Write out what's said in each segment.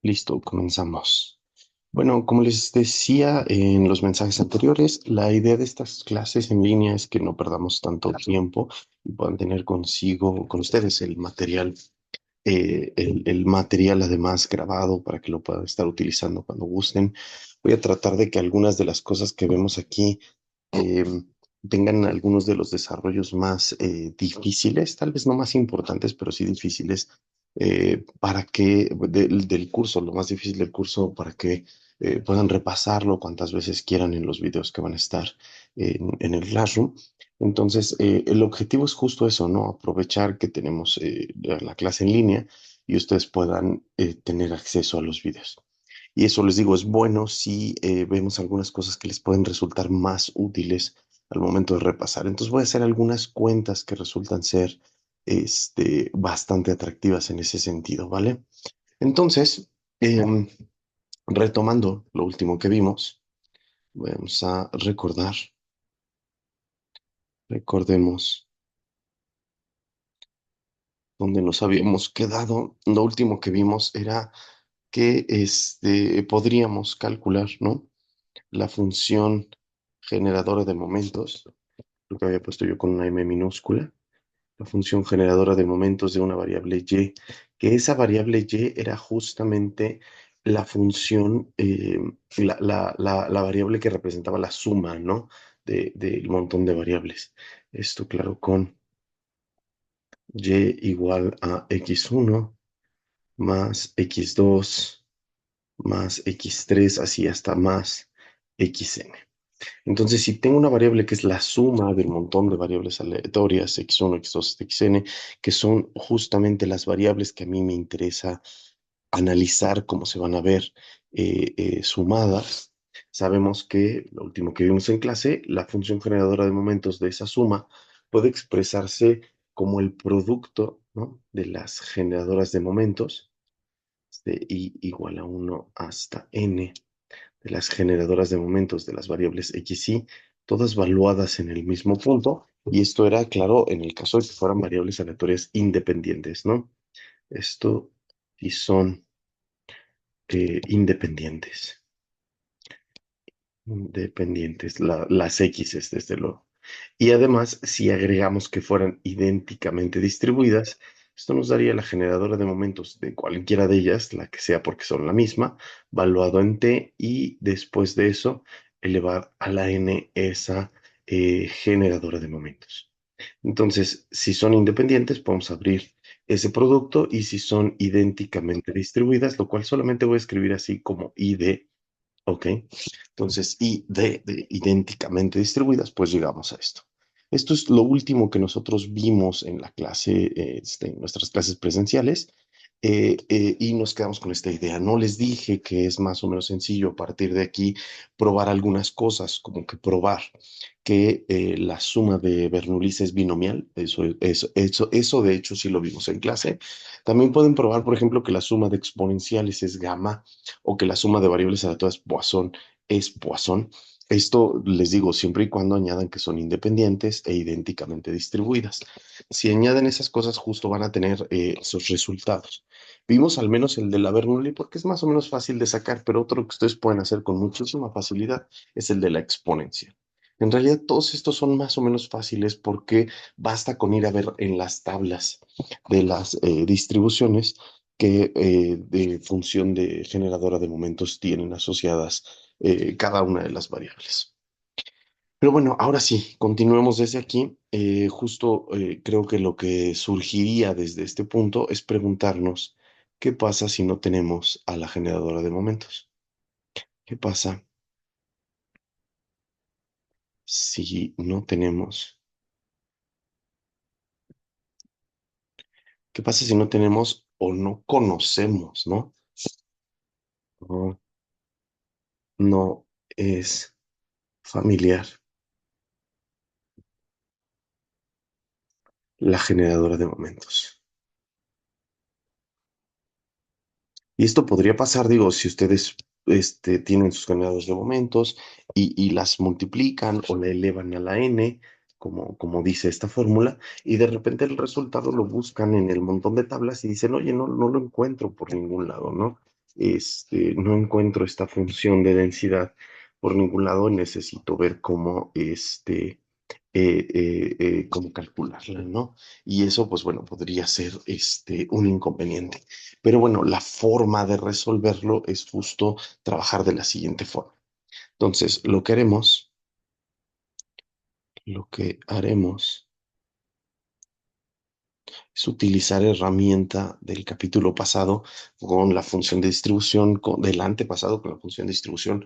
Listo, comenzamos. Bueno, como les decía en los mensajes anteriores, la idea de estas clases en línea es que no perdamos tanto tiempo y puedan tener consigo, con ustedes, el material además grabado para que lo puedan estar utilizando cuando gusten. Voy a tratar de que algunas de las cosas que vemos aquí eh, tengan algunos de los desarrollos más difíciles, tal vez no más importantes, pero sí difíciles, para que del curso, lo más difícil del curso, para que puedan repasarlo cuantas veces quieran en los videos que van a estar en el Classroom. Entonces, el objetivo es justo eso, ¿no? Aprovechar que tenemos la clase en línea y ustedes puedan tener acceso a los videos. Y eso les digo, es bueno si vemos algunas cosas que les pueden resultar más útiles al momento de repasar. Entonces voy a hacer algunas cuentas que resultan ser bastante atractivas en ese sentido, ¿vale? Entonces, em, retomando lo último que vimos, vamos a recordemos dónde nos habíamos quedado. Lo último que vimos era que podríamos calcular, ¿no? La función generadora de momentos, lo que había puesto yo con una M minúscula, la función generadora de momentos de una variable y, que esa variable y era justamente la función, la variable que representaba la suma, ¿no? Del montón de variables. Esto, claro, con y igual a x1 más x2 más x3, así hasta más xn. Entonces, si tengo una variable que es la suma del montón de variables aleatorias, x1, x2, xn, que son justamente las variables que a mí me interesa analizar cómo se van a ver sumadas, sabemos que, lo último que vimos en clase, la función generadora de momentos de esa suma puede expresarse como el producto, ¿no?, de las generadoras de momentos, de i igual a 1 hasta n de las generadoras de momentos de las variables x y, todas valuadas en el mismo punto, y esto era claro en el caso de que fueran variables aleatorias independientes, ¿no? Esto y son independientes, las x, desde luego. Y además, si agregamos que fueran idénticamente distribuidas, esto nos daría la generadora de momentos de cualquiera de ellas, la que sea porque son la misma, valuado en t, y después de eso, elevar a la n esa generadora de momentos. Entonces, si son independientes, podemos abrir ese producto, y si son idénticamente distribuidas, lo cual solamente voy a escribir así como id. Ok, entonces, y de idénticamente distribuidas, pues llegamos a esto. Esto es lo último que nosotros vimos en la clase, en nuestras clases presenciales, y nos quedamos con esta idea. No les dije que es más o menos sencillo a partir de aquí probar algunas cosas, como que probar que la suma de Bernoulli es binomial. Eso de hecho sí lo vimos en clase. También pueden probar, por ejemplo, que la suma de exponenciales es gamma, o que la suma de variables aleatorias Poisson es Poisson. Esto les digo siempre y cuando añadan que son independientes e idénticamente distribuidas. Si añaden esas cosas, justo van a tener esos resultados. Vimos al menos el de la Bernoulli porque es más o menos fácil de sacar, pero otro que ustedes pueden hacer con muchísima facilidad es el de la exponencia. En realidad, todos estos son más o menos fáciles porque basta con ir a ver en las tablas de las distribuciones que de función de generadora de momentos tienen asociadas cada una de las variables. Pero bueno, ahora sí, continuemos desde aquí. Justo creo que lo que surgiría desde este punto es preguntarnos qué pasa si no tenemos a la generadora de momentos. ¿Qué pasa si no tenemos? ¿Qué pasa si no tenemos o no conocemos, ¿no? No, no es familiar la generadora de momentos. Y esto podría pasar, digo, si ustedes tienen sus generadores de momentos y las multiplican o le elevan a la n, como dice esta fórmula, y de repente el resultado lo buscan en el montón de tablas y dicen, oye, no lo encuentro por ningún lado, ¿no? no encuentro esta función de densidad por ningún lado y necesito ver cómo, cómo calcularla, ¿no? Y eso, pues bueno, podría ser un inconveniente. Pero bueno, la forma de resolverlo es justo trabajar de la siguiente forma. Entonces, lo que haremos es utilizar herramienta del capítulo pasado con la función de distribución, del antepasado con la función de distribución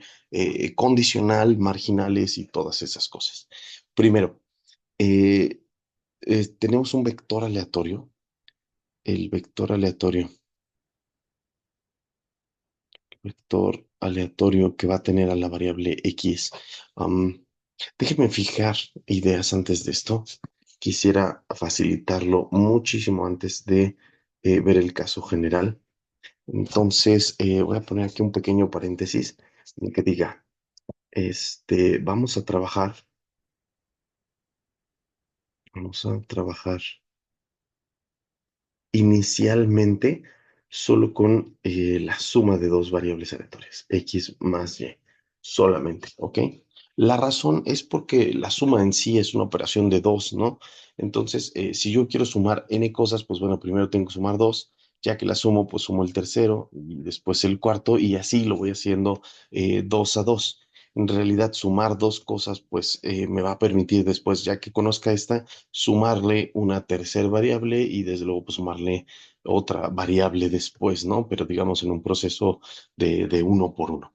condicional, marginales y todas esas cosas. Primero, eh, tenemos un vector aleatorio. El vector aleatorio que va a tener a la variable X. Am, Déjenme fijar ideas antes de esto. Quisiera facilitarlo muchísimo antes de ver el caso general. Entonces, voy a poner aquí un pequeño paréntesis en el que diga, vamos a trabajar inicialmente solo con la suma de dos variables aleatorias, x más y, solamente, ¿ok? La razón es porque la suma en sí es una operación de dos, ¿no? Entonces, si yo quiero sumar n cosas, pues bueno, primero tengo que sumar dos, ya que la sumo, pues sumo el tercero y después el cuarto y así lo voy haciendo dos a dos. En realidad, sumar dos cosas, pues me va a permitir después, ya que conozca esta, sumarle una tercera variable y desde luego pues sumarle otra variable después, ¿no? Pero digamos en un proceso de uno por uno.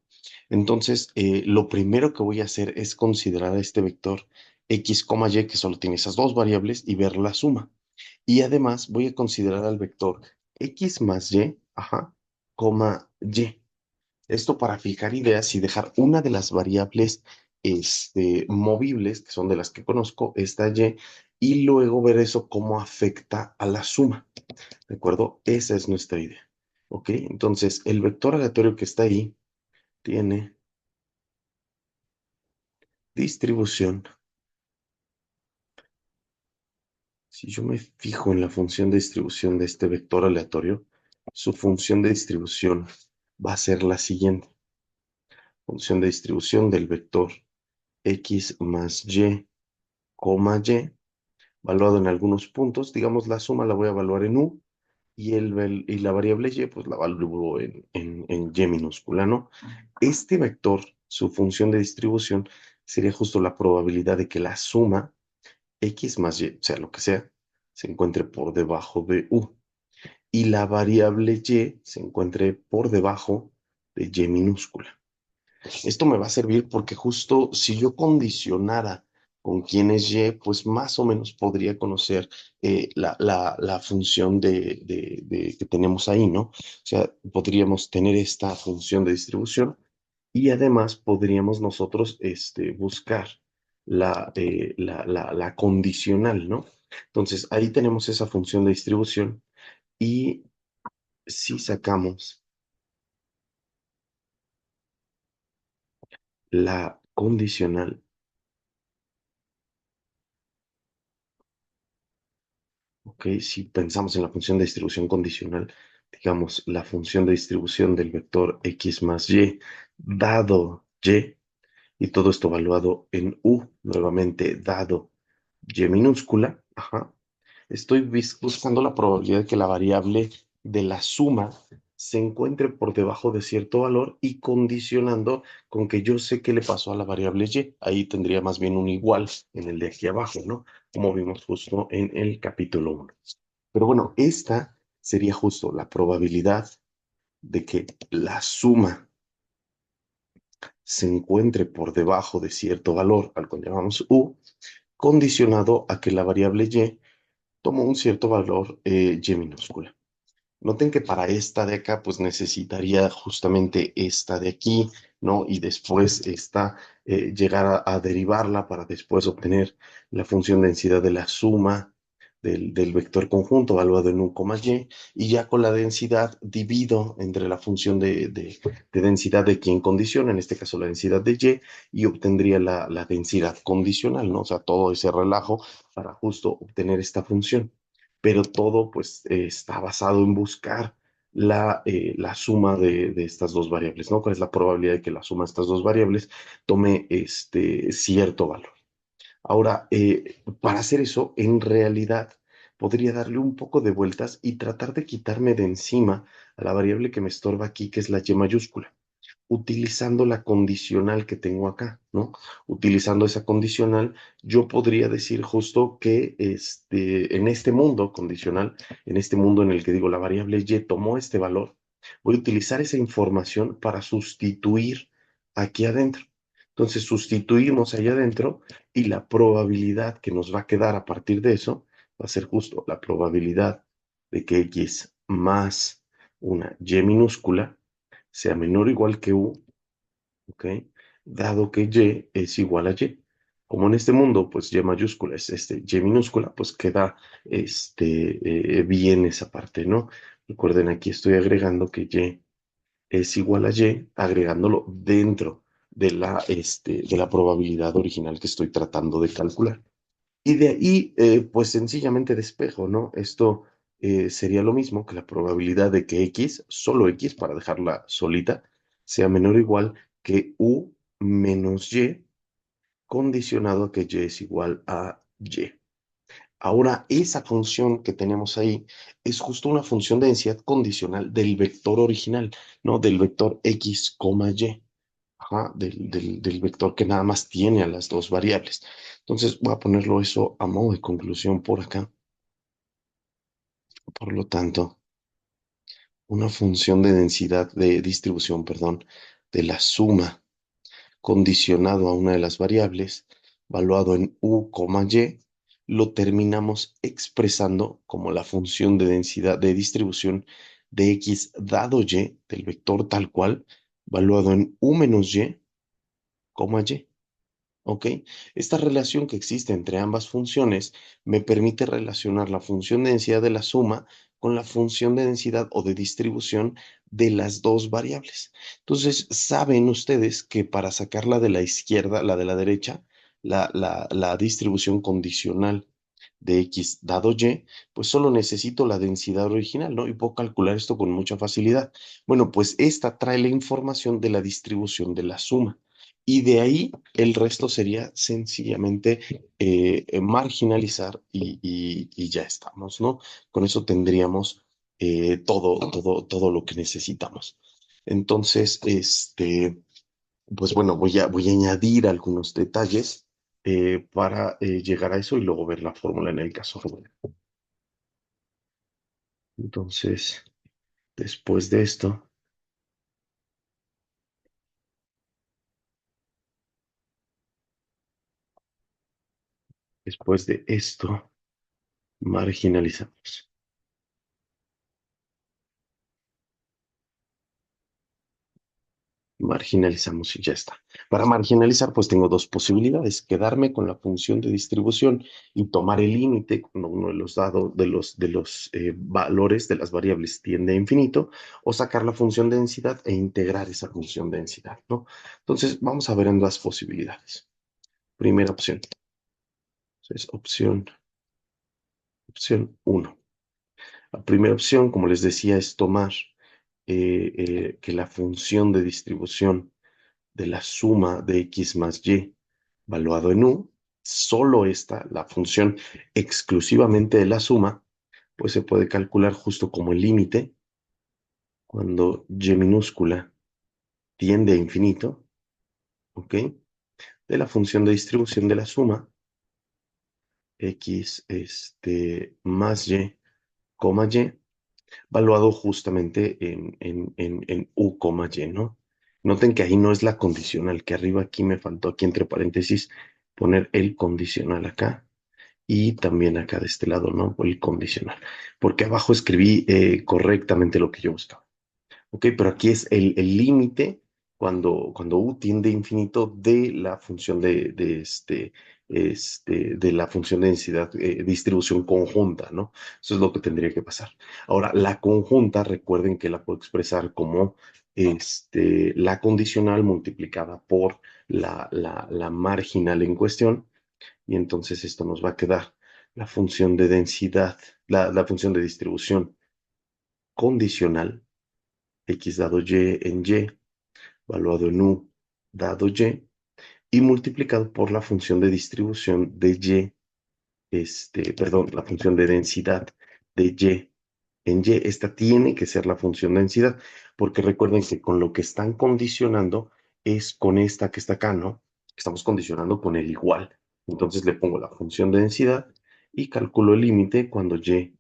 Entonces, lo primero que voy a hacer es considerar este vector x, y, que solo tiene esas dos variables, y ver la suma. Y además voy a considerar al vector x más y, ajá, y. Esto para fijar ideas y dejar una de las variables movibles, que son de las que conozco, esta y luego ver eso cómo afecta a la suma. ¿De acuerdo? Esa es nuestra idea. ¿Ok? Entonces, el vector aleatorio que está ahí tiene distribución. Si yo me fijo en la función de distribución de este vector aleatorio, su función de distribución va a ser la siguiente. Función de distribución del vector x más y, y, valuado en algunos puntos. Digamos, la suma la voy a evaluar en U y la variable Y, pues la evalúo en Y minúscula, ¿no? Este vector, su función de distribución, sería justo la probabilidad de que la suma X más Y, sea lo que sea, se encuentre por debajo de U y la variable Y se encuentre por debajo de Y minúscula. Esto me va a servir porque justo si yo condicionara con quién es Y, pues más o menos podría conocer la función que tenemos ahí, ¿no? O sea, podríamos tener esta función de distribución y además podríamos nosotros buscar la condicional, ¿no? Entonces, ahí tenemos esa función de distribución y si sacamos la condicional. Ok, si pensamos en la función de distribución condicional, digamos, la función de distribución del vector x más y dado y todo esto evaluado en u, nuevamente dado y minúscula, ajá, estoy buscando la probabilidad de que la variable de la suma se encuentre por debajo de cierto valor y condicionando con que yo sé qué le pasó a la variable y. Ahí tendría más bien un igual en el de aquí abajo, ¿no? Como vimos justo en el capítulo 1. Pero bueno, esta sería justo la probabilidad de que la suma se encuentre por debajo de cierto valor, al cual llamamos u, condicionado a que la variable y toma un cierto valor y minúscula. Noten que para esta de acá, pues necesitaría justamente esta de aquí, ¿no? Y después esta, llegar a derivarla para después obtener la función densidad de la suma del vector conjunto evaluado en un coma y ya con la densidad divido entre la función de densidad de quien condiciona, en este caso la densidad de y obtendría la densidad condicional, ¿no? O sea, todo ese relajo para justo obtener esta función pero todo pues está basado en buscar la suma de estas dos variables, ¿no? ¿Cuál es la probabilidad de que la suma de estas dos variables tome cierto valor? Ahora, para hacer eso, en realidad podría darle un poco de vueltas y tratar de quitarme de encima a la variable que me estorba aquí, que es la y mayúscula, utilizando la condicional que tengo acá, ¿no? Utilizando esa condicional, yo podría decir justo que en este mundo condicional, en este mundo en el que digo la variable y tomó este valor, voy a utilizar esa información para sustituir aquí adentro. Entonces sustituimos allá adentro y la probabilidad que nos va a quedar a partir de eso va a ser justo la probabilidad de que x más una y minúscula sea menor o igual que u, ¿ok? Dado que y es igual a y. Como en este mundo, pues y mayúscula es y minúscula, pues queda bien esa parte, ¿no? Recuerden, aquí estoy agregando que y es igual a y, agregándolo dentro de la probabilidad original que estoy tratando de calcular. Y de ahí, pues sencillamente despejo, ¿no? Esto sería lo mismo que la probabilidad de que x, solo x, para dejarla solita, sea menor o igual que u menos y, condicionado a que y es igual a y. Ahora, esa función que tenemos ahí es justo una función de densidad condicional del vector original, ¿no? Del vector x, y. Ajá, del vector que nada más tiene a las dos variables. Entonces voy a ponerlo eso a modo de conclusión por acá. Por lo tanto, una función de densidad de distribución, perdón, de la suma condicionado a una de las variables, valuado en u, y, lo terminamos expresando como la función de densidad de distribución de x dado y del vector tal cual, valuado en u menos y, y. ¿Ok? Esta relación que existe entre ambas funciones me permite relacionar la función de densidad de la suma con la función de densidad o de distribución de las dos variables. Entonces, saben ustedes que para sacarla de la izquierda, la de la derecha, la distribución condicional de x dado y, pues solo necesito la densidad original, ¿no? Y puedo calcular esto con mucha facilidad. Bueno, pues esta trae la información de la distribución de la suma. Y de ahí el resto sería sencillamente marginalizar y ya estamos, ¿no? Con eso tendríamos todo lo que necesitamos. Entonces, pues bueno, voy a añadir algunos detalles para llegar a eso y luego ver la fórmula en el caso real. Entonces, después de esto, marginalizamos. Marginalizamos y ya está. Para marginalizar, pues tengo dos posibilidades: quedarme con la función de distribución y tomar el límite cuando uno de los dados de los valores de las variables tiende a infinito, o sacar la función de densidad e integrar esa función de densidad, ¿no? Entonces, vamos a ver en las posibilidades. Primera opción. Entonces, opción uno. La primera opción, como les decía, es tomar que la función de distribución de la suma de x más y valuado en u, solo esta, la función exclusivamente de la suma, pues se puede calcular justo como el límite cuando y minúscula tiende a infinito, ¿ok? De la función de distribución de la suma x más y, valuado justamente en u, y, ¿no? Noten que ahí no es la condicional, que arriba aquí me faltó aquí entre paréntesis poner el condicional acá y también acá de este lado, ¿no? El condicional, porque abajo escribí correctamente lo que yo buscaba. Ok, pero aquí es el límite cuando u tiende a infinito de la función de la función de densidad, distribución conjunta, ¿no? Eso es lo que tendría que pasar. Ahora, la conjunta, recuerden que la puedo expresar como la condicional multiplicada por la marginal en cuestión, y entonces esto nos va a quedar la función de densidad, la función de distribución condicional X dado Y, valuado en U dado y multiplicado por la función de distribución de perdón, la función de densidad de Y. Esta tiene que ser la función de densidad, porque recuerden que con lo que están condicionando es con esta que está acá, ¿no? Estamos condicionando con el igual. Entonces le pongo la función de densidad y calculo el límite cuando Y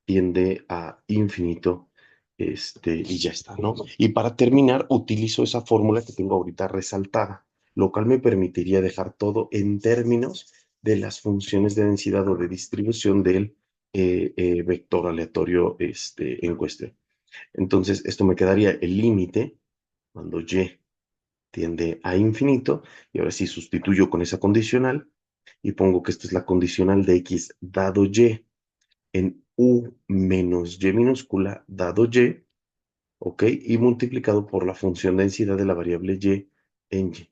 tiende a infinito, y ya está, ¿no? Y para terminar, utilizo esa fórmula que tengo ahorita resaltada, lo cual me permitiría dejar todo en términos de las funciones de densidad o de distribución del vector aleatorio en cuestión. Entonces, esto me quedaría el límite cuando Y tiende a infinito, y ahora sí sustituyo con esa condicional y pongo que esta es la condicional de X dado Y en U menos Y minúscula dado Y, ¿ok? Y multiplicado por la función densidad de la variable Y en Y.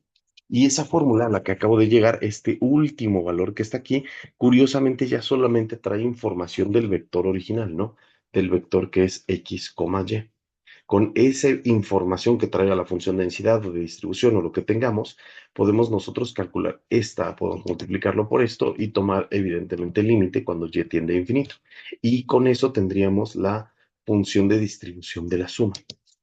Y esa fórmula a la que acabo de llegar, este último valor que está aquí, curiosamente ya solamente trae información del vector original, ¿no? Del vector que es X, Y. Con esa información que traiga la función de densidad o de distribución o lo que tengamos, podemos nosotros calcular esta, podemos multiplicarlo por esto y tomar evidentemente el límite cuando y tiende a infinito. Y con eso tendríamos la función de distribución de la suma.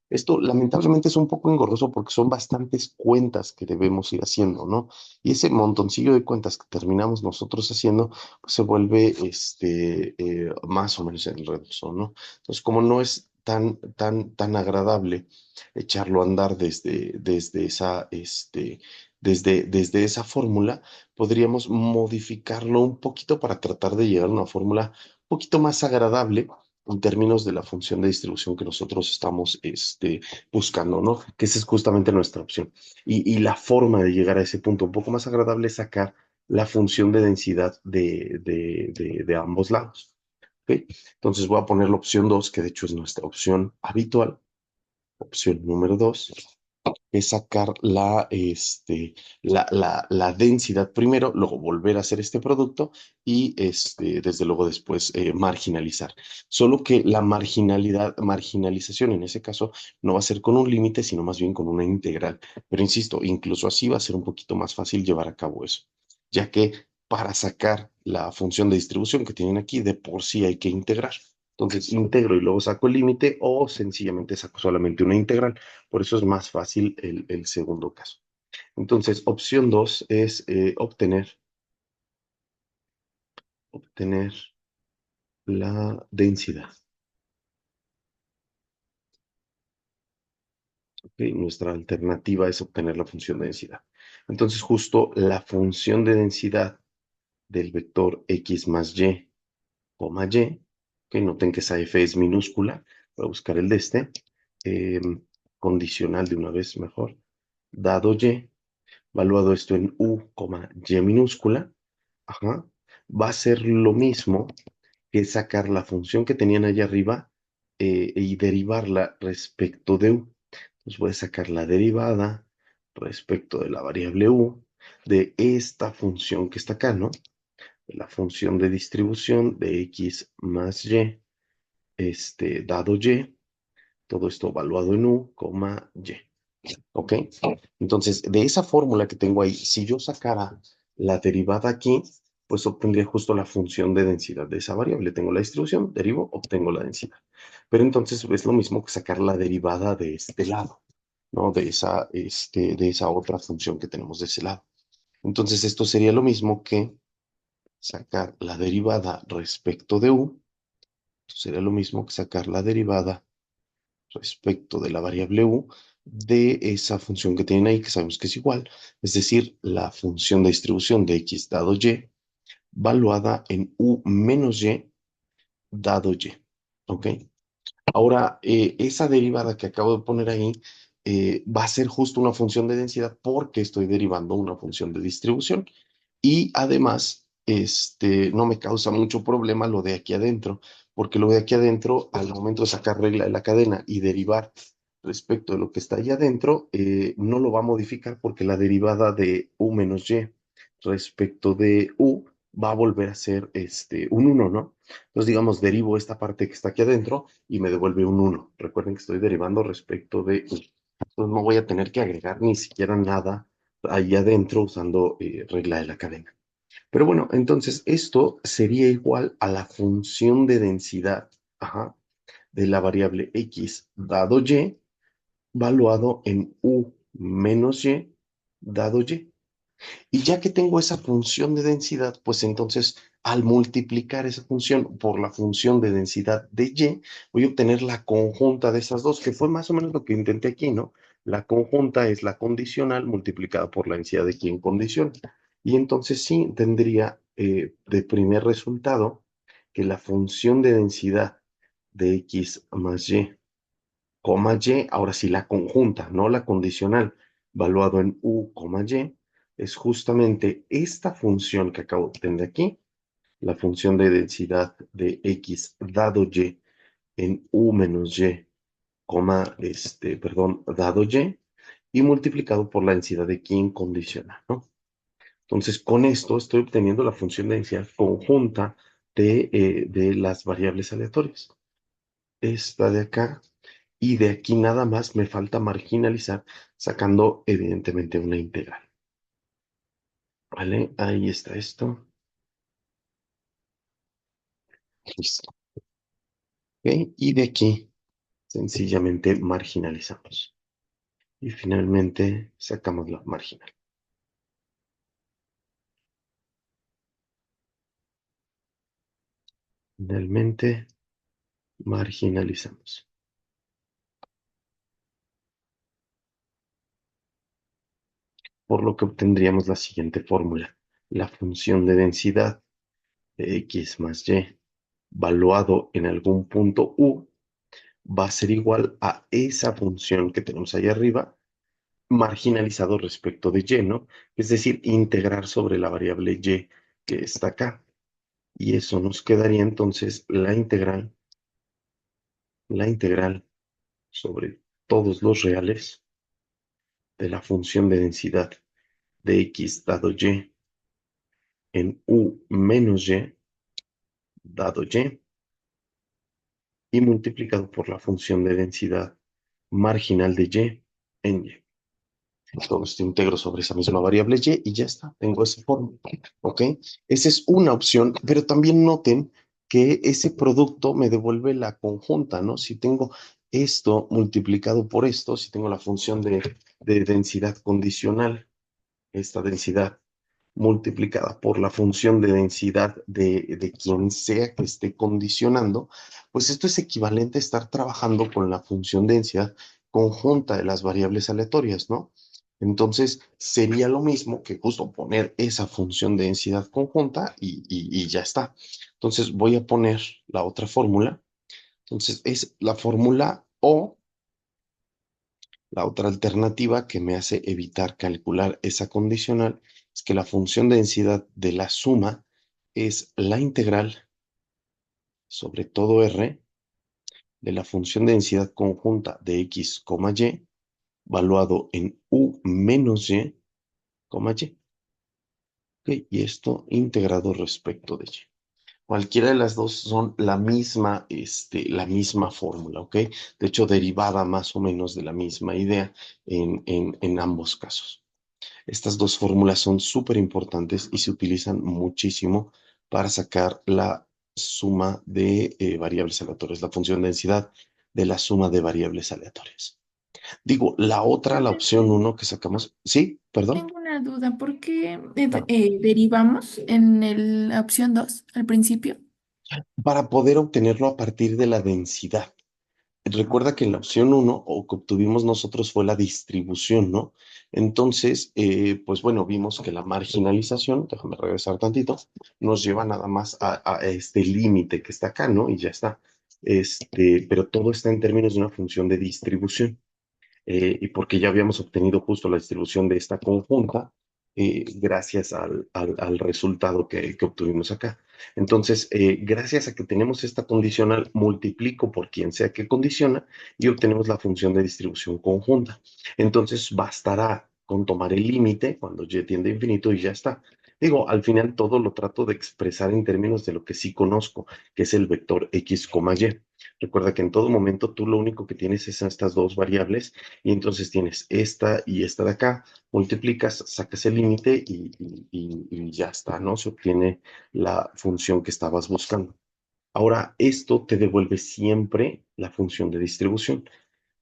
Esto lamentablemente es un poco engorroso porque son bastantes cuentas que debemos ir haciendo, ¿no? Y ese montoncillo de cuentas que terminamos nosotros haciendo, pues se vuelve más o menos enredoso, ¿no? Entonces, como no es tan agradable echarlo a andar desde esa fórmula, podríamos modificarlo un poquito para tratar de llegar a una fórmula un poquito más agradable en términos de la función de distribución que nosotros estamos buscando, ¿no? Que esa es justamente nuestra opción. Y la forma de llegar a ese punto un poco más agradable es sacar la función de densidad de ambos lados. ¿Ok? Entonces voy a poner la opción 2 que de hecho es nuestra opción habitual. Opción número 2 es sacar la densidad primero, luego volver a hacer este producto y desde luego después marginalizar. Solo que la marginalización en ese caso no va a ser con un límite, sino más bien con una integral. Pero insisto, incluso así va a ser un poquito más fácil llevar a cabo eso, ya que para sacar la función de distribución que tienen aquí, de por sí hay que integrar. Entonces integro y luego saco el límite o sencillamente saco solamente una integral. Por eso es más fácil el segundo caso. Entonces, opción 2 es obtener la densidad. ¿Ok? Nuestra alternativa es obtener la función de densidad. Entonces, justo la función de densidad del vector x más y, coma y, que noten que esa f es minúscula, voy a buscar el de eh, condicional de una vez mejor, dado y, valuado esto en u, y minúscula, ajá, va a ser lo mismo que es sacar la función que tenían allá arriba y derivarla respecto de u. Entonces voy a sacar la derivada respecto de la variable u de esta función que está acá, ¿no? De la función de distribución de x más y, dado y, todo esto evaluado en u, y. ¿Ok? Entonces, de esa fórmula que tengo ahí, si yo sacara la derivada aquí, pues obtendría justo la función de densidad de esa variable. Tengo la distribución, derivo, obtengo la densidad. Pero entonces es lo mismo que sacar la derivada de este lado, ¿no? De esa otra función que tenemos de ese lado. Entonces, esto sería lo mismo que sacar la derivada respecto de u. Esto sería lo mismo que sacar la derivada respecto de la variable u de esa función que tienen ahí, que sabemos que es igual, es decir, la función de distribución de x dado y, valuada en u menos y dado y. ¿Ok? Ahora, esa derivada que acabo de poner ahí va a ser justo una función de densidad porque estoy derivando una función de distribución. Y además, no me causa mucho problema lo de aquí adentro, porque lo de aquí adentro, al momento de sacar regla de la cadena y derivar respecto de lo que está ahí adentro, no lo va a modificar porque la derivada de u menos y respecto de u va a volver a ser un uno, ¿no? Entonces, digamos, derivo esta parte que está aquí adentro y me devuelve un uno. Recuerden que estoy derivando respecto de y. Entonces, no voy a tener que agregar ni siquiera nada ahí adentro usando regla de la cadena. Pero bueno, entonces esto sería igual a la función de densidad, ajá, de la variable x dado y, valuado en u menos y dado y. Y ya que tengo esa función de densidad, pues entonces al multiplicar esa función por la función de densidad de y, voy a obtener la conjunta de esas dos, que fue más o menos lo que intenté aquí, ¿no? La conjunta es la condicional multiplicada por la densidad de y en condición. Y entonces sí tendría de primer resultado que la función de densidad de x más y, coma y, ahora sí la conjunta, no la condicional, valuado en u, y, es justamente esta función que acabo de obtener aquí, la función de densidad de x dado y en u menos y, dado y multiplicado por la densidad de y incondicional, ¿no? Entonces, con esto estoy obteniendo la función de densidad conjunta de las variables aleatorias. Esta de acá, y de aquí nada más me falta marginalizar, sacando evidentemente una integral. ¿Vale? Ahí está esto. Listo. ¿Ok? Y de aquí sencillamente marginalizamos. Y finalmente sacamos la marginal. Finalmente marginalizamos. Por lo que obtendríamos la siguiente fórmula. La función de densidad de x más y, valuado en algún punto u, va a ser igual a esa función que tenemos ahí arriba, marginalizado respecto de y, ¿no? Es decir, integrar sobre la variable y que está acá. Y eso nos quedaría entonces la integral sobre todos los reales de la función de densidad de x dado y en u menos y dado y multiplicado por la función de densidad marginal de y en y. Todo esto integro sobre esa misma variable y ya está, tengo esa forma, ¿ok? Esa es una opción, pero también noten que ese producto me devuelve la conjunta, ¿no? Si tengo esto multiplicado por esto, si tengo la función de densidad condicional, esta densidad multiplicada por la función de densidad de quien sea que esté condicionando, pues esto es equivalente a estar trabajando con la función de densidad conjunta de las variables aleatorias, ¿no? Entonces, sería lo mismo que justo poner esa función de densidad conjunta y ya está. Entonces, voy a poner la otra fórmula. Entonces, es la fórmula o la otra alternativa que me hace evitar calcular esa condicional es que la función de densidad de la suma es la integral sobre todo R de la función de densidad conjunta de x, y, valuado en u menos y, y. ¿Ok? Y esto integrado respecto de y. Cualquiera de las dos son la misma fórmula, ¿ok? De hecho, derivada más o menos de la misma idea en ambos casos. Estas dos fórmulas son súper importantes y se utilizan muchísimo para sacar la suma de variables aleatorias, la función de densidad de la suma de variables aleatorias. Digo, la otra, la opción Profe, uno que sacamos, sí, perdón, tengo una duda. ¿Por qué claro, derivamos en la opción 2 al principio? para poder obtenerlo a partir de la densidad. Recuerda que en la opción uno o que obtuvimos nosotros fue la distribución, ¿no? Entonces, pues bueno, vimos que la marginalización, déjame regresar tantito, nos lleva nada más a este límite que está acá, ¿no? Y ya está. Pero todo está en términos de una función de distribución y porque ya habíamos obtenido justo la distribución de esta conjunta gracias al resultado que obtuvimos acá. Entonces, gracias a que tenemos esta condicional, multiplico por quien sea que condiciona y obtenemos la función de distribución conjunta. Entonces, bastará con tomar el límite cuando y tiende a infinito y ya está. Digo, al final todo lo trato de expresar en términos de lo que sí conozco, que es el vector x, y. Recuerda que en todo momento tú lo único que tienes es estas dos variables y entonces tienes esta y esta de acá, multiplicas, sacas el límite y ya está, ¿no? Se obtiene la función que estabas buscando. Ahora, esto te devuelve siempre la función de distribución.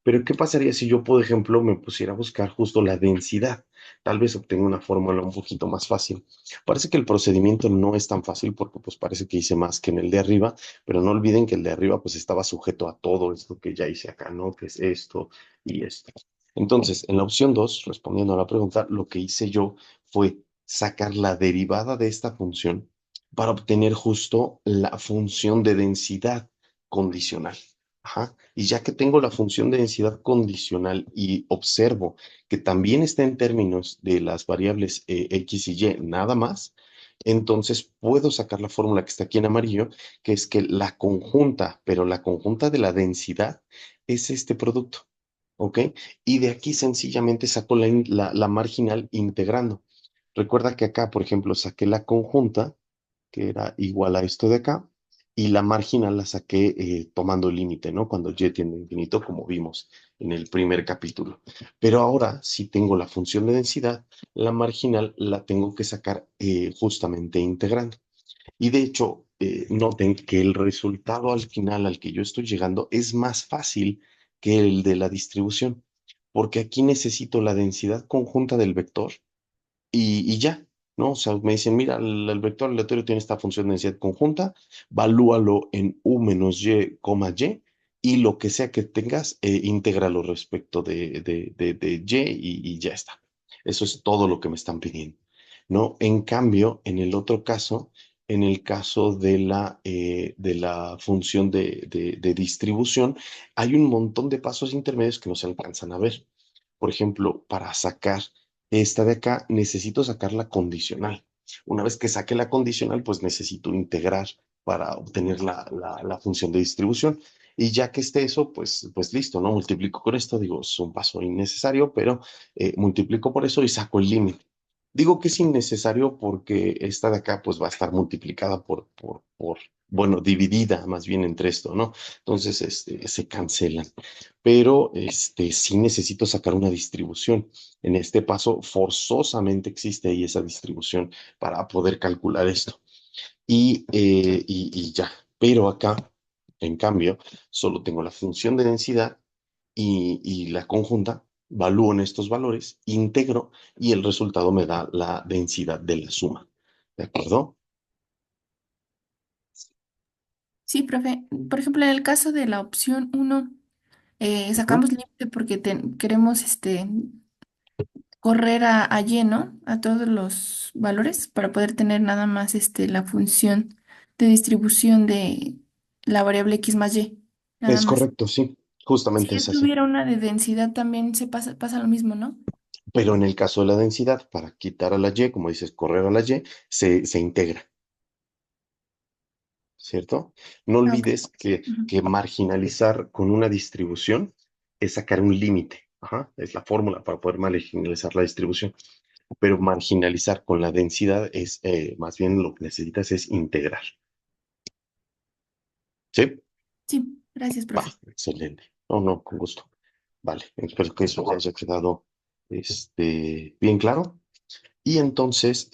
Pero ¿qué pasaría si yo, por ejemplo, me pusiera a buscar justo la densidad? Tal vez obtenga una fórmula un poquito más fácil. Parece que el procedimiento no es tan fácil porque pues parece que hice más que en el de arriba, pero no olviden que el de arriba pues estaba sujeto a todo esto que ya hice acá, ¿no? Que es esto y esto. Entonces, en la opción 2, respondiendo a la pregunta, lo que hice yo fue sacar la derivada de esta función para obtener justo la función de densidad condicional. Ajá. Y ya que tengo la función de densidad condicional y observo que también está en términos de las variables x y y nada más, entonces puedo sacar la fórmula que está aquí en amarillo, que es que la conjunta, pero la conjunta de la densidad es este producto, ¿ok? Y de aquí sencillamente saco la marginal integrando. Recuerda que acá, por ejemplo, saqué la conjunta que era igual a esto de acá, y la marginal la saqué tomando el límite, ¿no? Cuando y tiende a infinito, como vimos en el primer capítulo. Pero ahora, si tengo la función de densidad, la marginal la tengo que sacar justamente integrando. Y de hecho, noten que el resultado al final al que yo estoy llegando es más fácil que el de la distribución, porque aquí necesito la densidad conjunta del vector y ya, ¿no? O sea, me dicen, mira, el vector aleatorio tiene esta función de densidad conjunta, valúalo en u menos y, y lo que sea que tengas, intégralo respecto de y ya está. Eso es todo lo que me están pidiendo, ¿no? En cambio, en el otro caso, en el caso de la función de distribución, hay un montón de pasos intermedios que no se alcanzan a ver. Por ejemplo, para sacar esta de acá, necesito sacar la condicional. Una vez que saque la condicional, pues necesito integrar para obtener la función de distribución. Y ya que esté eso, pues listo, ¿no? Multiplico con esto, digo, es un paso innecesario, pero multiplico por eso y saco el límite. Digo que es innecesario porque esta de acá, pues va a estar multiplicada bueno, dividida más bien entre esto, ¿no? Entonces, se cancelan. Pero, sí necesito sacar una distribución. En este paso, forzosamente existe ahí esa distribución para poder calcular esto. Y ya. Pero acá, en cambio, solo tengo la función de densidad y la conjunta, valúo en estos valores, integro y el resultado me da la densidad de la suma. ¿De acuerdo? Sí, profe. Por ejemplo, en el caso de la opción uno, Ujú. sacamos límite porque queremos correr a Y, ¿no? A todos los valores para poder tener nada más la función de distribución de la variable x más y, nada Es más. correcto, sí. Si Justamente yo es así. tuviera una de densidad también pasa lo mismo, ¿no? Pero en el caso de la densidad, para quitar a la y, como dices, correr a la y, se integra. ¿Cierto? No Ah, ok. olvides Ujú. que marginalizar con una distribución es sacar un límite. Ajá, es la fórmula para poder marginalizar la distribución. Pero marginalizar con la densidad es, más bien lo que necesitas es integrar. ¿Sí? Sí, gracias, Va, profe. excelente. No, no, con gusto. Vale, espero que eso haya quedado, bien claro. Y entonces,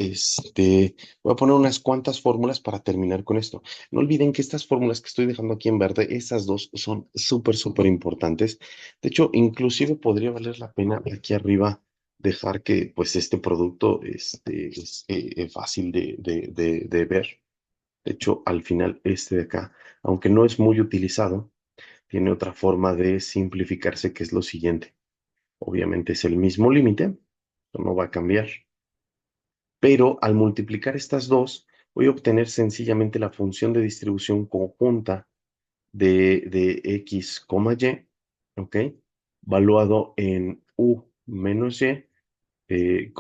voy a poner unas cuantas fórmulas para terminar con esto. No olviden que estas fórmulas que estoy dejando aquí en verde, esas dos son súper, súper importantes. De hecho, inclusive podría valer la pena aquí arriba dejar que, pues, este producto, es fácil de ver. De hecho, al final, este de acá, aunque no es muy utilizado, tiene otra forma de simplificarse, que es lo siguiente. Obviamente es el mismo límite, eso no va a cambiar, pero al multiplicar estas dos, voy a obtener sencillamente la función de distribución conjunta de x, y, ¿ok? Valuado en u menos y, y.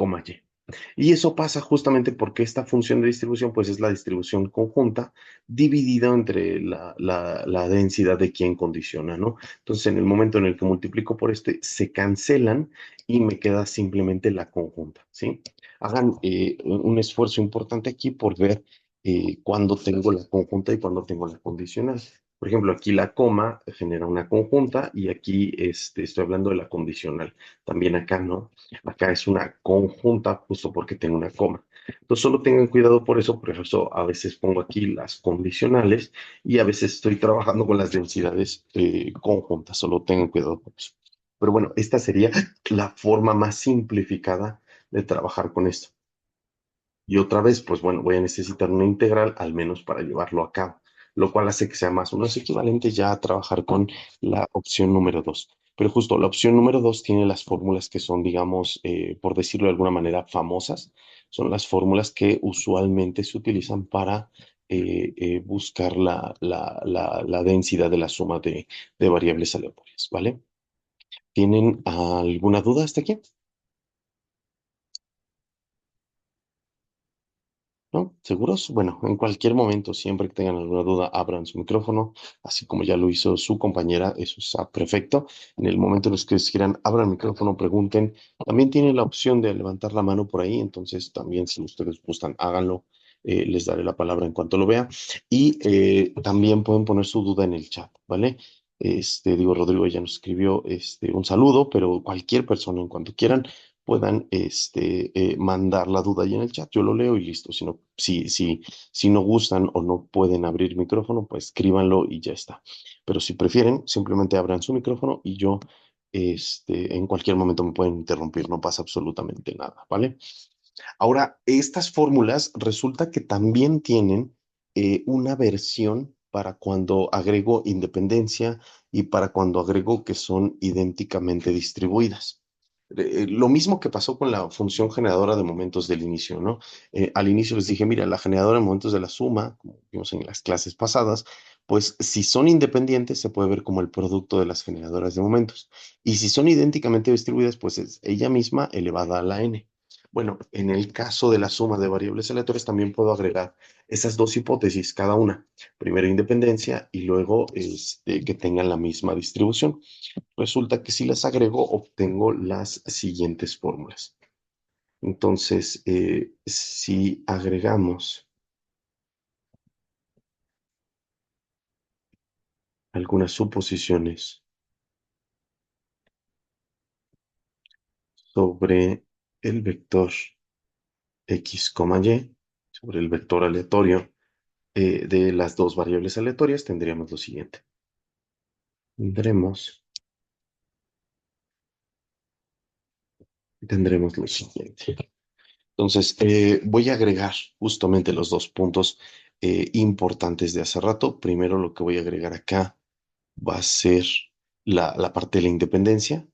Y eso pasa justamente porque esta función de distribución, pues es la distribución conjunta dividida entre la densidad de quien condiciona, ¿no? Entonces, en el momento en el que multiplico por este, se cancelan y me queda simplemente la conjunta, ¿sí? Hagan un esfuerzo importante aquí por ver cuándo tengo la conjunta y cuándo tengo la condicional. Por ejemplo, aquí la coma genera una conjunta y aquí estoy hablando de la condicional. También acá, ¿no? Acá es una conjunta justo porque tengo una coma. Entonces solo tengan cuidado por eso a veces pongo aquí las condicionales y a veces estoy trabajando con las densidades conjuntas, solo tengan cuidado por eso. Pero bueno, esta sería la forma más simplificada de trabajar con esto. Y otra vez, pues bueno, voy a necesitar una integral al menos para llevarlo a cabo, lo cual hace que sea más o menos equivalente ya a trabajar con la opción número 2. Pero justo la opción número 2 tiene las fórmulas que son, digamos, por decirlo de alguna manera, famosas. Son las fórmulas que usualmente se utilizan para buscar la densidad de la suma de variables aleatorias, ¿vale? ¿Tienen alguna duda hasta aquí? ¿No? ¿Seguros? Bueno, en cualquier momento, siempre que tengan alguna duda, abran su micrófono, así como ya lo hizo su compañera, eso está perfecto. En el momento en el que ustedes quieran, abran el micrófono, pregunten. También tienen la opción de levantar la mano por ahí, entonces también si ustedes gustan, háganlo. Les daré la palabra en cuanto lo vea. Y también pueden poner su duda en el chat, ¿vale? Digo, Rodrigo ya nos escribió un saludo, pero cualquier persona, en cuanto quieran, puedan mandar la duda ahí en el chat. Yo lo leo y listo. Si no gustan o no pueden abrir micrófono, pues escríbanlo y ya está. Pero si prefieren, simplemente abran su micrófono y yo en cualquier momento me pueden interrumpir, no pasa absolutamente nada, ¿vale? Ahora, estas fórmulas resulta que también tienen una versión para cuando agrego independencia y para cuando agrego que son idénticamente distribuidas. Lo mismo que pasó con la función generadora de momentos del inicio, ¿no? Al inicio les dije, mira, la generadora de momentos de la suma, como vimos en las clases pasadas, pues si son independientes se puede ver como el producto de las generadoras de momentos. Y si son idénticamente distribuidas, pues es ella misma elevada a la n. Bueno, en el caso de la suma de variables aleatorias también puedo agregar esas dos hipótesis, cada una. Primero independencia y luego que tengan la misma distribución. Resulta que si las agrego, obtengo las siguientes fórmulas. Entonces, si agregamos algunas suposiciones sobre el vector x, y, sobre el vector aleatorio de las dos variables aleatorias, tendríamos lo siguiente. Tendremos tendremos lo siguiente. Entonces, voy a agregar justamente los dos puntos importantes de hace rato. Primero, lo que voy a agregar acá va a ser la parte de la independencia.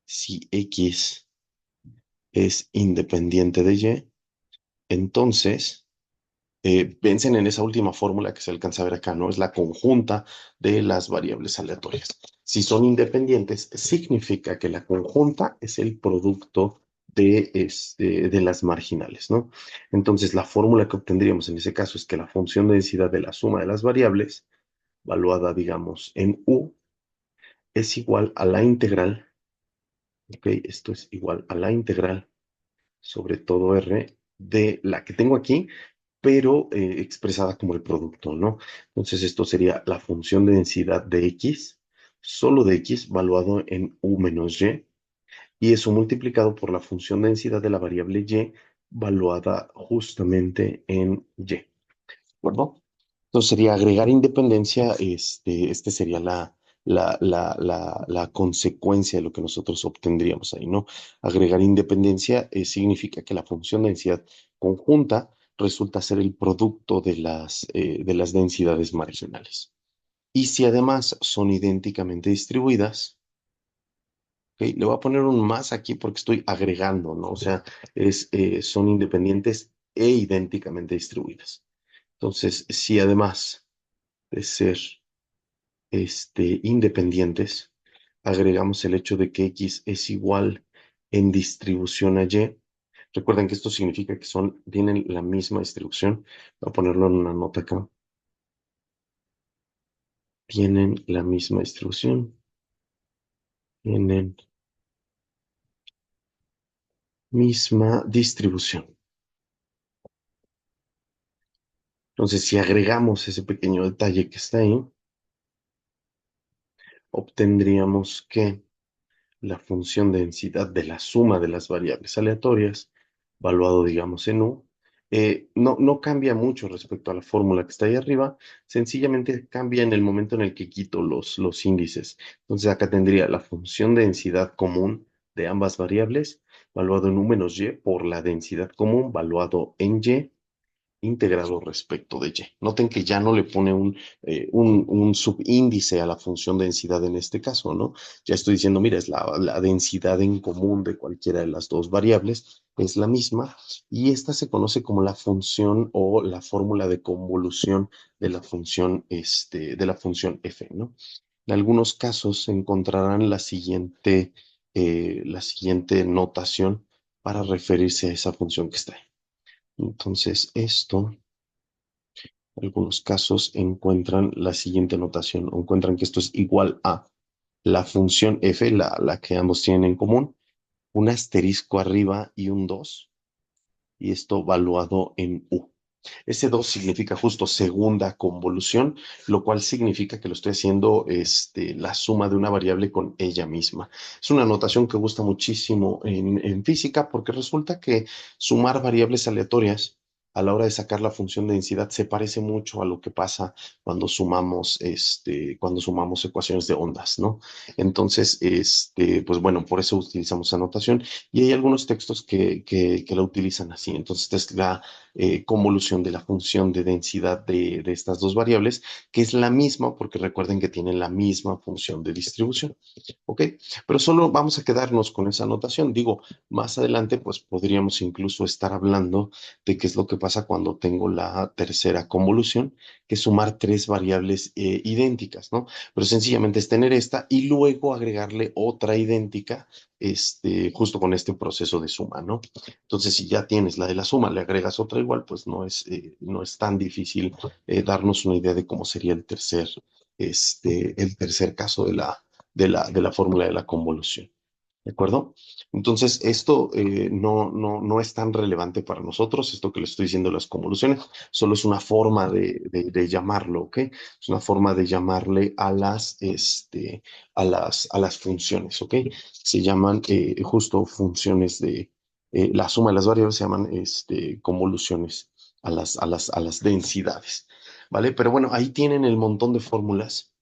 Si X es independiente de Y, entonces piensen en esa última fórmula que se alcanza a ver acá, ¿no? Es la conjunta de las variables aleatorias. Si son independientes, significa que la conjunta es el producto de las marginales, ¿no? Entonces, la fórmula que obtendríamos en ese caso es que la función de densidad de la suma de las variables, valuada, digamos, en U, es igual a la integral, ¿ok? Esto es igual a la integral sobre todo R de la que tengo aquí, pero expresada como el producto, ¿no? Entonces esto sería la función de densidad de X, solo de X, valuado en U menos Y, y eso multiplicado por la función de densidad de la variable Y, valuada justamente en Y, ¿de acuerdo? Entonces sería agregar independencia, sería la consecuencia de lo que nosotros obtendríamos ahí, ¿no? Agregar independencia significa que la función de densidad conjunta resulta ser el producto de las densidades marginales. Y si además son idénticamente distribuidas, ¿ok? Le voy a poner un más aquí porque estoy agregando, ¿no? O sea, son independientes e idénticamente distribuidas. Entonces, si además de ser independientes, agregamos el hecho de que X es igual en distribución a Y, Recuerden que esto significa que tienen la misma distribución. Voy a ponerlo en una nota acá. Tienen la misma distribución. Tienen misma distribución. Entonces, si agregamos ese pequeño detalle que está ahí, obtendríamos que la función de densidad de la suma de las variables aleatorias, valuado, digamos, en U, no cambia mucho respecto a la fórmula que está ahí arriba, sencillamente cambia en el momento en el que quito los índices. Entonces, acá tendría la función de densidad común de ambas variables, valuado en U menos Y, por la densidad común, valuado en Y, integrado respecto de Y. Noten que ya no le pone un subíndice a la función densidad en este caso, ¿no? Ya estoy diciendo, mira, es la densidad en común de cualquiera de las dos variables, es la misma, y esta se conoce como la función o la fórmula de convolución de la función f, ¿no? En algunos casos se encontrarán la siguiente notación para referirse a esa función que está ahí. Entonces, en algunos casos encuentran la siguiente notación, o encuentran que esto es igual a la función f, la que ambos tienen en común, un asterisco arriba y un 2 y esto valuado en u. Ese 2 significa justo segunda convolución, lo cual significa que lo estoy haciendo la suma de una variable con ella misma. Es una notación que gusta muchísimo en física porque resulta que sumar variables aleatorias a la hora de sacar la función de densidad se parece mucho a lo que pasa cuando sumamos ecuaciones de ondas, ¿no? Entonces, pues bueno, por eso utilizamos esa notación y hay algunos textos que la utilizan así. Entonces, esta es la convolución de la función de densidad de estas dos variables, que es la misma porque recuerden que tienen la misma función de distribución. ¿Ok? Pero solo vamos a quedarnos con esa notación. Digo, más adelante, pues podríamos incluso estar hablando de qué es lo que pasa cuando tengo la tercera convolución, que es sumar tres variables idénticas, ¿no? Pero sencillamente es tener esta y luego agregarle otra idéntica, justo con este proceso de suma, ¿no? Entonces, si ya tienes la de la suma, le agregas otra igual, pues no es tan difícil darnos una idea de cómo sería el tercer caso de la fórmula de la convolución. ¿De acuerdo? Entonces, esto no es tan relevante para nosotros, esto que le estoy diciendo de las convoluciones, solo es una forma de llamarlo, ¿ok? Es una forma de llamarle a las funciones, ¿ok? Se llaman justo funciones la suma de las variables se llaman convoluciones a las densidades, ¿vale? Pero bueno, ahí tienen el montón de fórmulas.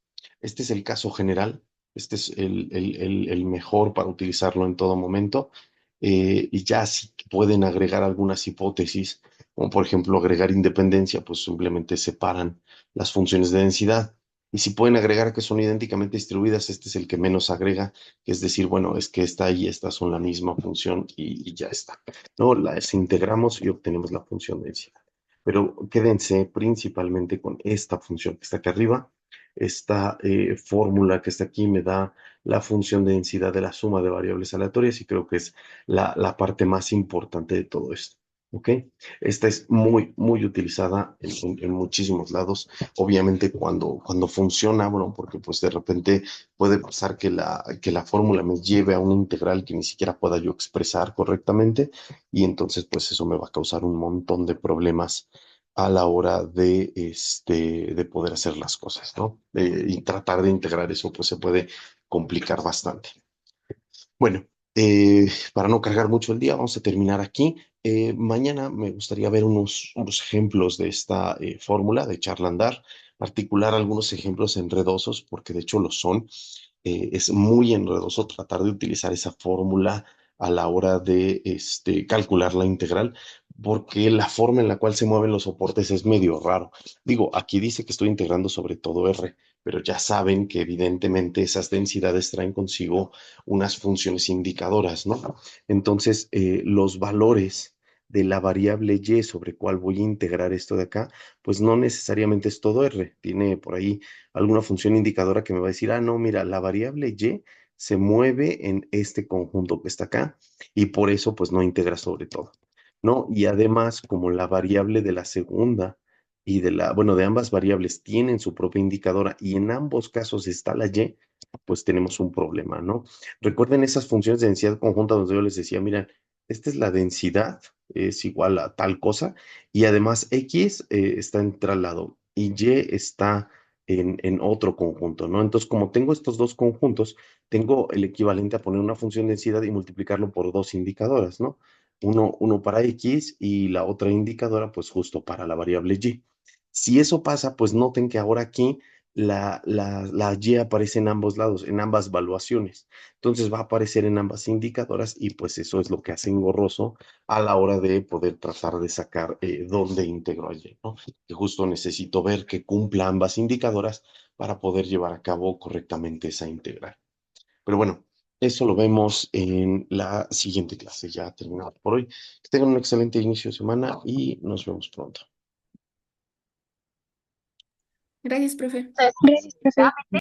Este es el caso general. Este es el mejor para utilizarlo en todo momento. Y ya si pueden agregar algunas hipótesis, como por ejemplo agregar independencia, pues simplemente separan las funciones de densidad. Y si pueden agregar que son idénticamente distribuidas, este es el que menos agrega, que es decir, bueno, es que esta y esta son la misma función y ya está. ¿No? Las integramos y obtenemos la función de densidad. Pero quédense principalmente con esta función que está aquí arriba. Esta fórmula que está aquí me da la función de densidad de la suma de variables aleatorias y creo que es la parte más importante de todo esto. ¿Ok? Esta es muy, muy utilizada en muchísimos lados. Obviamente cuando funciona, bueno, porque pues de repente puede pasar que la fórmula me lleve a una integral que ni siquiera pueda yo expresar correctamente y entonces pues eso me va a causar un montón de problemas a la hora de poder hacer las cosas, ¿no? Y tratar de integrar eso, pues se puede complicar bastante. Bueno, para no cargar mucho el día, vamos a terminar aquí. Mañana me gustaría ver unos ejemplos de esta fórmula de Charlandar, particular algunos ejemplos enredosos, porque de hecho lo son. Es muy enredoso tratar de utilizar esa fórmula a la hora de calcular la integral, porque la forma en la cual se mueven los soportes es medio raro. Digo, aquí dice que estoy integrando sobre todo R, pero ya saben que evidentemente esas densidades traen consigo unas funciones indicadoras, ¿no? Entonces, los valores de la variable y sobre cuál voy a integrar esto de acá, pues no necesariamente es todo R. Tiene por ahí alguna función indicadora que me va a decir, no, mira, la variable y se mueve en este conjunto que está acá y por eso pues no integra sobre todo, ¿no? Y además, como la variable de la segunda y bueno, de ambas variables tienen su propia indicadora y en ambos casos está la y, pues tenemos un problema, ¿no? Recuerden esas funciones de densidad conjunta donde yo les decía, miren, esta es la densidad, es igual a tal cosa, y además X está en tal lado y Y está en otro conjunto, ¿no? Entonces, como tengo estos dos conjuntos, tengo el equivalente a poner una función de densidad y multiplicarlo por dos indicadoras, ¿no? Uno para X y la otra indicadora, pues justo para la variable Y. Si eso pasa, pues noten que ahora aquí la Y aparece en ambos lados, en ambas valuaciones. Entonces va a aparecer en ambas indicadoras y pues eso es lo que hace engorroso a la hora de poder tratar de sacar dónde integro a Y, ¿no? Que justo necesito ver que cumpla ambas indicadoras para poder llevar a cabo correctamente esa integral. Pero bueno, eso lo vemos en la siguiente clase. Ya terminado por hoy. Que tengan un excelente inicio de semana y nos vemos pronto. Gracias, profe. Gracias, profe.